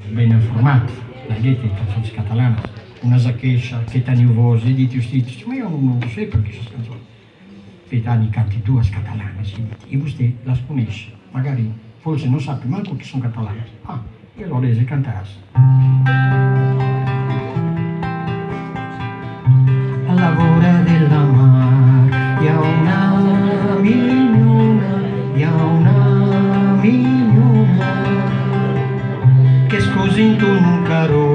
ben informati, la gente in canzoni catalane, una zacchescia che teniu voce, dite giustizia, ma io non lo so perché queste canzoni. Petani canti due catalane, si dite, e voi la conosce, magari, forse non sapete manco che sono catalane. Ah, e l'ho rese cantare. Alla vora della mar, io una mignona, che scusi in tu un caro,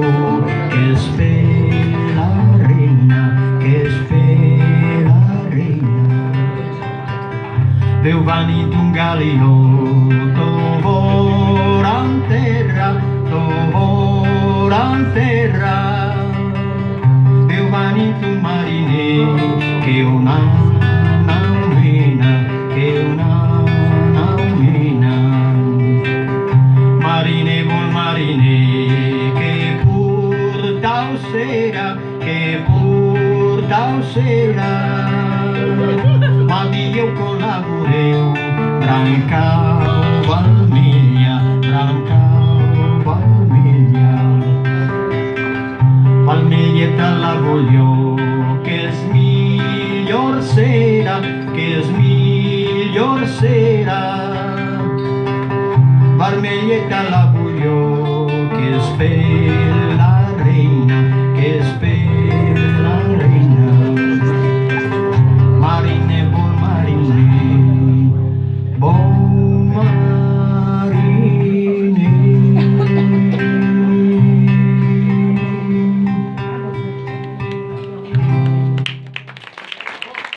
che spela reina, Beuvani d'un galino, tovoran terra, Beuvani d'un marine, che una mena, marine buon marine, che pur dau sera, ma Dio collaboreu, brancau valmiglia, Valmiglietta la voglio, che es miglior sera, Valmiglietta la voglio, che es